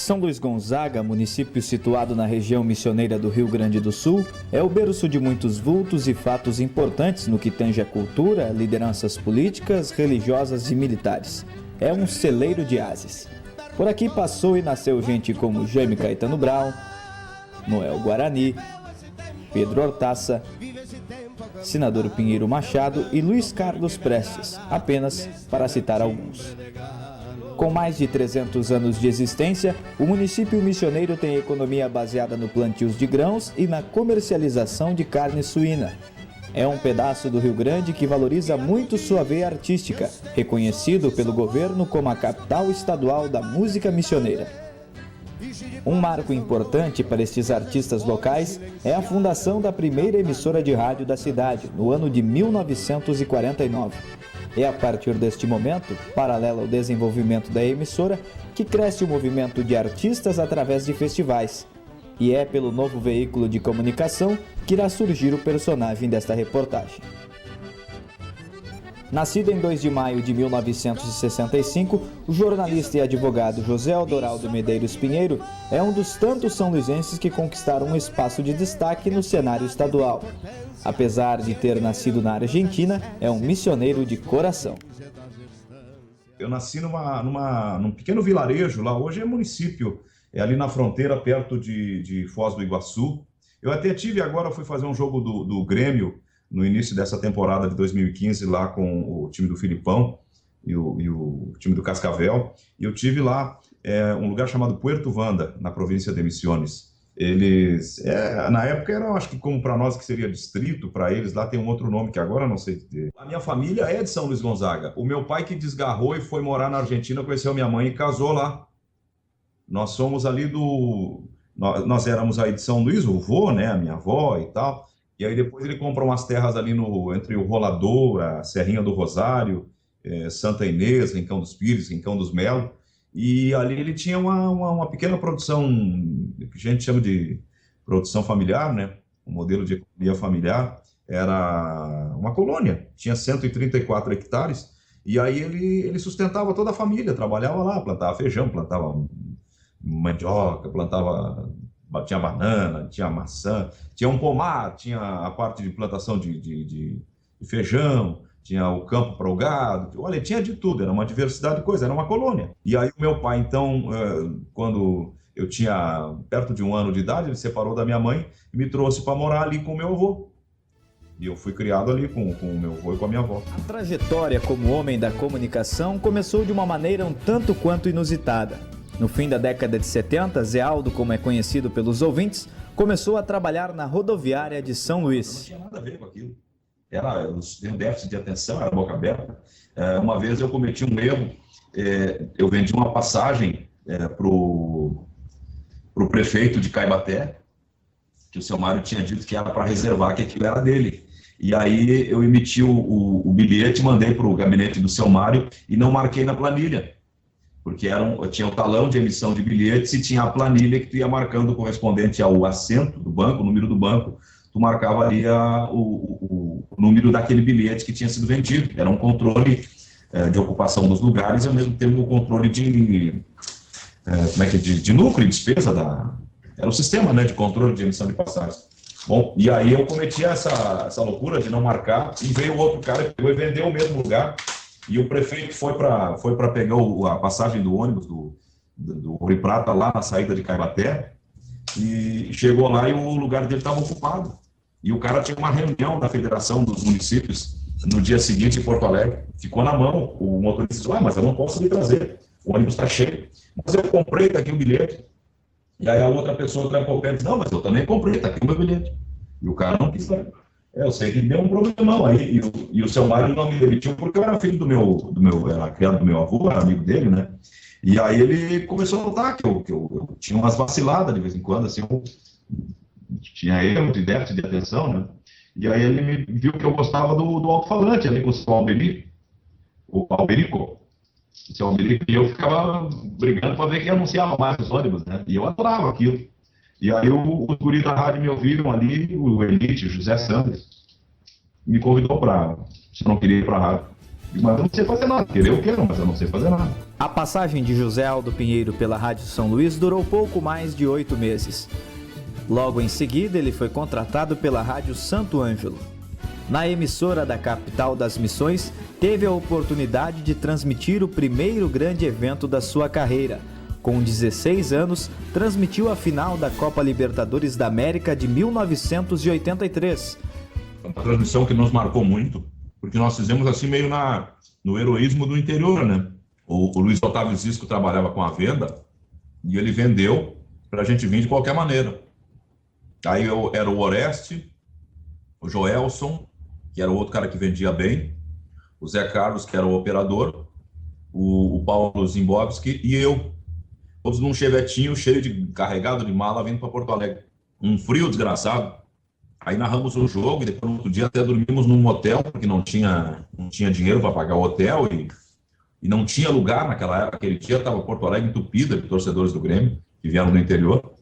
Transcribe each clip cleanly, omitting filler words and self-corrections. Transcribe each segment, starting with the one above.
São Luís Gonzaga, município situado na região missioneira do Rio Grande do Sul, é o berço de muitos vultos e fatos importantes no que tange a cultura, lideranças políticas, religiosas e militares. É um celeiro de ases. Por aqui passou e nasceu gente como Jaime Caetano Brown, Noel Guarani, Pedro Hortaça, Senador Pinheiro Machado e Luiz Carlos Prestes, apenas para citar alguns. Com mais de 300 anos de existência, o município missioneiro tem economia baseada no plantio de grãos e na comercialização de carne suína. É um pedaço do Rio Grande que valoriza muito sua veia artística, reconhecido pelo governo como a capital estadual da música missioneira. Um marco importante para estes artistas locais é a fundação da primeira emissora de rádio da cidade, no ano de 1949. É a partir deste momento, paralelo ao desenvolvimento da emissora, que cresce o movimento de artistas através de festivais. E é pelo novo veículo de comunicação que irá surgir o personagem desta reportagem. Nascido em 2 de maio de 1965, o jornalista e advogado José Aldoraldo Medeiros Pinheiro é um dos tantos são-luizenses que conquistaram um espaço de destaque no cenário estadual. Apesar de ter nascido na Argentina, é um missioneiro de coração. Eu nasci num pequeno vilarejo, lá hoje é município, é ali na fronteira, perto de Foz do Iguaçu. Eu até fui fazer um jogo do Grêmio, no início dessa temporada de 2015, lá com o time do Filipão e o time do Cascavel, e eu tive lá um lugar chamado Puerto Vanda, na província de Misiones. Eles, na época, era, acho que como para nós que seria distrito, para eles lá tem um outro nome que agora não sei dizer. A minha família é de São Luís Gonzaga. O meu pai que desgarrou e foi morar na Argentina, conheceu minha mãe e casou lá. Nós somos ali nós éramos aí de São Luís, o vô, né, a minha avó e tal. E aí depois ele comprou umas terras ali entre o Rolador, a Serrinha do Rosário, Santa Inês, Rincão dos Pires, Rincão dos Melo. E ali ele tinha uma pequena produção, que a gente chama de produção familiar, né? Um modelo de economia familiar. Era uma colônia, tinha 134 hectares. E aí ele sustentava toda a família, trabalhava lá, plantava feijão, plantava mandioca, tinha banana, tinha maçã, tinha um pomar, tinha a parte de plantação de feijão, tinha o campo para o gado, olha, tinha de tudo, era uma diversidade de coisas, era uma colônia. E aí o meu pai, então, quando eu tinha perto de 1 ano de idade, ele separou da minha mãe e me trouxe para morar ali com o meu avô. E eu fui criado ali com o meu avô e com a minha avó. A trajetória como homem da comunicação começou de uma maneira um tanto quanto inusitada. No fim da década de 70, Zé Aldo, como é conhecido pelos ouvintes, começou a trabalhar na rodoviária de São Luís. Não tinha nada a ver com aquilo. Eu tinha um déficit de atenção, era boca aberta. Uma vez eu cometi um erro, eu vendi uma passagem para o prefeito de Caibaté, que o seu Mário tinha dito que era para reservar, que aquilo era dele. E aí eu emiti o bilhete, mandei para o gabinete do seu Mário e não marquei na planilha. Porque tinha o talão de emissão de bilhetes e tinha a planilha que tu ia marcando correspondente ao assento do banco, o número do banco, tu marcava ali o número daquele bilhete que tinha sido vendido. Era um controle de ocupação dos lugares e ao mesmo tempo um controle de lucro e despesa era o sistema, né, de controle de emissão de passagens. Bom, e aí eu cometi essa loucura de não marcar e veio outro cara que pegou e vendeu o mesmo lugar. E o prefeito foi para pegar a passagem do ônibus do Ouro e Prata lá na saída de Caibaté e chegou lá e o lugar dele estava ocupado. E o cara tinha uma reunião da Federação dos Municípios no dia seguinte em Porto Alegre. Ficou na mão, o motorista disse, mas eu não posso lhe trazer, o ônibus está cheio. Mas eu comprei, está aqui o bilhete. E aí a outra pessoa trancou o pé e disse, não, mas eu também comprei, está aqui o meu bilhete. E o cara não quis dar. Eu sei que deu um problemão aí, e o seu Mário não me demitiu porque eu era filho era criado do meu avô, era amigo dele, né? E aí ele começou a notar que eu tinha umas vaciladas de vez em quando, assim, eu tinha erro de déficit de atenção, né? E aí ele viu que eu gostava do alto-falante ali com o seu Alberico, o seu Alberico, e eu ficava brigando para ver quem anunciava mais os ônibus, né? E eu adorava aquilo. E aí os guris da rádio me ouviram ali, o Elite, o José Sanders, me convidou se eu não queria ir para a rádio. Mas eu não sei fazer nada. Querer eu quero, mas eu não sei fazer nada. A passagem de José Aldo Pinheiro pela Rádio São Luís durou pouco mais de 8 meses. Logo em seguida, ele foi contratado pela Rádio Santo Ângelo. Na emissora da capital das Missões, teve a oportunidade de transmitir o primeiro grande evento da sua carreira. Com 16 anos, transmitiu a final da Copa Libertadores da América de 1983. Uma transmissão que nos marcou muito, porque nós fizemos assim meio no heroísmo do interior, né? O Luiz Otávio Zisco trabalhava com a venda e ele vendeu para a gente vir de qualquer maneira. Aí era o Oreste, o Joelson, que era o outro cara que vendia bem, o Zé Carlos, que era o operador, o Paulo Zimbowski e eu, todos num chevetinho carregado de mala vindo para Porto Alegre. Um frio desgraçado. Aí narramos o jogo e depois no outro dia até dormimos num hotel, porque não tinha dinheiro para pagar o hotel e não tinha lugar naquela época. Aquele dia estava Porto Alegre entupida de torcedores do Grêmio, que vieram do interior.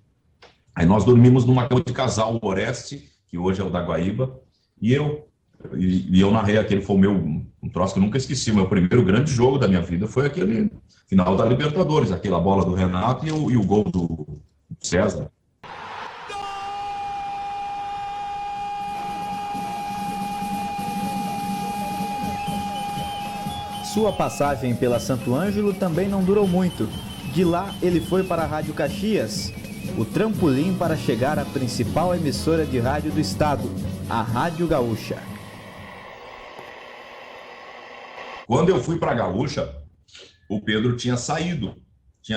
Aí nós dormimos numa cama de casal, o Oreste, que hoje é o da Guaíba, e eu narrei aquele, foi um troço que eu nunca esqueci, o meu primeiro grande jogo da minha vida foi aquele final da Libertadores, aquela bola do Renato e o gol do César. Sua passagem pela Santo Ângelo também não durou muito. De lá, ele foi para a Rádio Caxias, o trampolim para chegar à principal emissora de rádio do estado, a Rádio Gaúcha. Quando eu fui para a Gaúcha, o Pedro tinha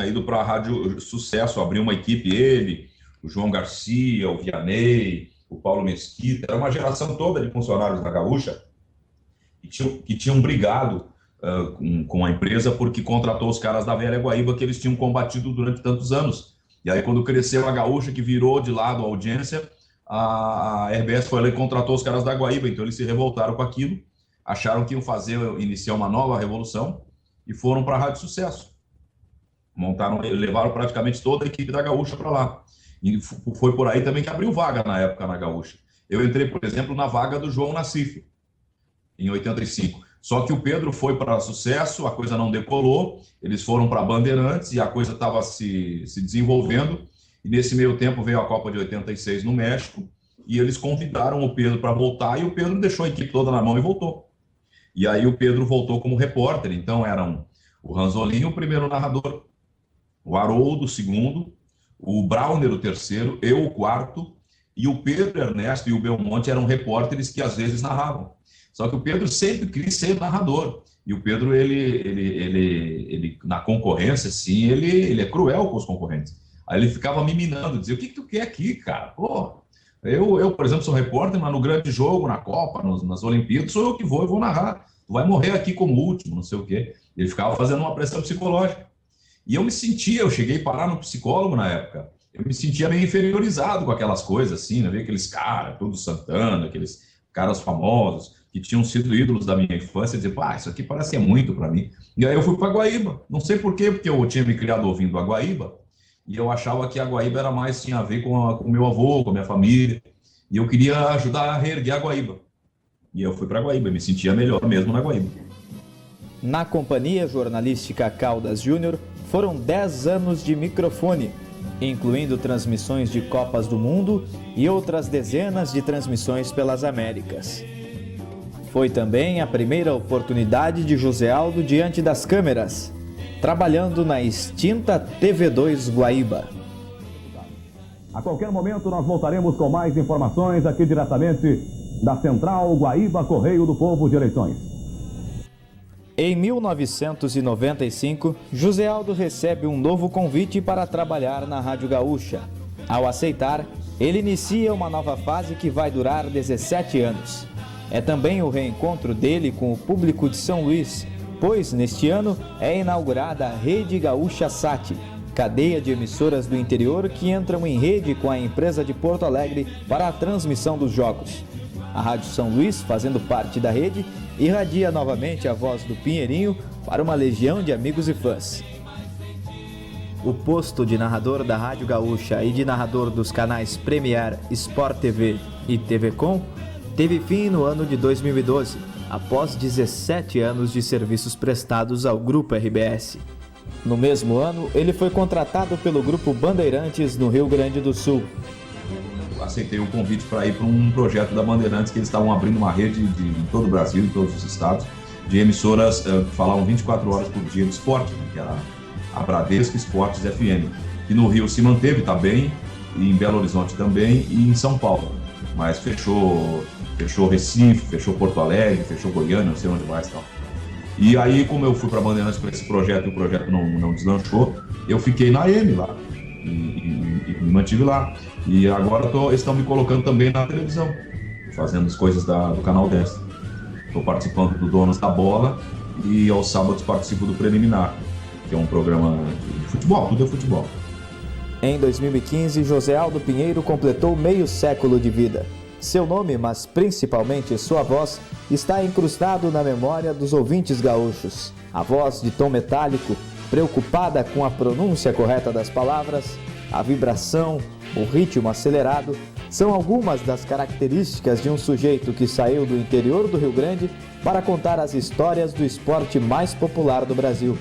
ido para a Rádio Sucesso, abriu uma equipe, ele, o João Garcia, o Vianney, o Paulo Mesquita, era uma geração toda de funcionários da Gaúcha que tinham brigado com a empresa porque contratou os caras da Velha Guaíba que eles tinham combatido durante tantos anos. E aí, quando cresceu a Gaúcha, que virou de lado a audiência, a RBS foi lá e contratou os caras da Guaíba. Então, eles se revoltaram com aquilo, acharam que iam iniciar uma nova revolução e foram para a Rádio Sucesso. Levaram praticamente toda a equipe da Gaúcha para lá. E foi por aí também que abriu vaga na época na Gaúcha. Eu entrei, por exemplo, na vaga do João Nassif, em 85. Só que o Pedro foi para Sucesso, a coisa não decolou, eles foram para Bandeirantes e a coisa estava se desenvolvendo. E nesse meio tempo veio a Copa de 86 no México e eles convidaram o Pedro para voltar e o Pedro deixou a equipe toda na mão e voltou. E aí o Pedro voltou como repórter, então eram o Ranzolin, o primeiro narrador, o Haroldo, o segundo, o Brauner, o terceiro, eu, o quarto, e o Pedro Ernesto e o Belmonte eram repórteres que às vezes narravam. Só que o Pedro sempre quis ser narrador. E o Pedro, ele na concorrência, sim, ele é cruel com os concorrentes. Aí ele ficava me minando, dizia, o que tu quer aqui, cara? Pô, eu, por exemplo, sou repórter, mas no grande jogo, na Copa, nas Olimpíadas, sou eu que vou narrar. Tu vai morrer aqui como último, não sei o quê. Ele ficava fazendo uma pressão psicológica. E eu cheguei a parar no psicólogo na época. Eu me sentia meio inferiorizado com aquelas coisas, assim, né? Ver aqueles caras, tudo Santana, aqueles caras famosos, que tinham sido ídolos da minha infância, e dizer, pá, isso aqui parece que é muito para mim. E aí eu fui para a Guaíba. Não sei por quê, porque eu tinha me criado ouvindo a Guaíba, e eu achava que a Guaíba tinha a ver com o meu avô, com a minha família, e eu queria ajudar a reerguer a Guaíba. E eu fui para a Guaíba, me sentia melhor mesmo na Guaíba. Na Companhia Jornalística Caldas Júnior, foram 10 anos de microfone, incluindo transmissões de Copas do Mundo e outras dezenas de transmissões pelas Américas. Foi também a primeira oportunidade de José Aldo diante das câmeras, trabalhando na extinta TV2 Guaíba. A qualquer momento nós voltaremos com mais informações aqui diretamente da Central Guaíba Correio do Povo de Eleições. Em 1995, José Aldo recebe um novo convite para trabalhar na Rádio Gaúcha. Ao aceitar, ele inicia uma nova fase que vai durar 17 anos. É também o reencontro dele com o público de São Luís, pois neste ano é inaugurada a Rede Gaúcha Sat, cadeia de emissoras do interior que entram em rede com a empresa de Porto Alegre para a transmissão dos jogos. A Rádio São Luís, fazendo parte da rede, irradia novamente a voz do Pinheirinho para uma legião de amigos e fãs. O posto de narrador da Rádio Gaúcha e de narrador dos canais Premier, Sport TV e TV Com teve fim no ano de 2012, após 17 anos de serviços prestados ao Grupo RBS. No mesmo ano, ele foi contratado pelo Grupo Bandeirantes no Rio Grande do Sul. Aceitei o convite para ir para um projeto da Bandeirantes, que eles estavam abrindo uma rede em todo o Brasil, em todos os estados, de emissoras que falavam 24 horas por dia de esporte, que era a Bradesco Esportes FM, que no Rio se manteve, está bem, e em Belo Horizonte também, e em São Paulo. Mas fechou Recife, fechou Porto Alegre, fechou Goiânia, não sei onde mais e tal. E aí, como eu fui para a Bandeirantes para esse projeto e o projeto não deslanchou, eu fiquei na AM lá e me mantive lá. E agora eles estão me colocando também na televisão, fazendo as coisas do Canal 10. Estou participando do Donos da Bola e aos sábados participo do Preliminar, que é um programa de futebol, tudo é futebol. Em 2015, José Aldo Pinheiro completou meio século de vida. Seu nome, mas principalmente sua voz, está incrustado na memória dos ouvintes gaúchos. A voz de tom metálico, preocupada com a pronúncia correta das palavras, a vibração, o ritmo acelerado, são algumas das características de um sujeito que saiu do interior do Rio Grande para contar as histórias do esporte mais popular do Brasil.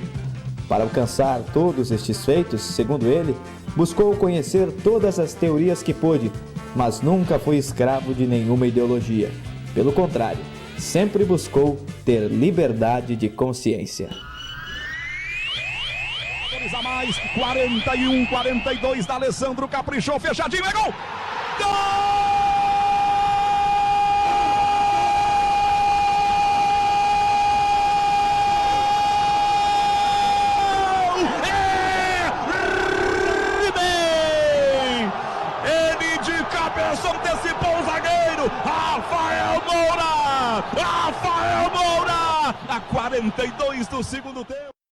Para alcançar todos estes feitos, segundo ele, buscou conhecer todas as teorias que pôde, mas nunca foi escravo de nenhuma ideologia. Pelo contrário, sempre buscou ter liberdade de consciência. A mais, 41-42 da Alessandro, caprichou, fechadinho, é gol! Gol! Cabeça, antecipou o zagueiro, Rafael Moura, a 42 do segundo tempo.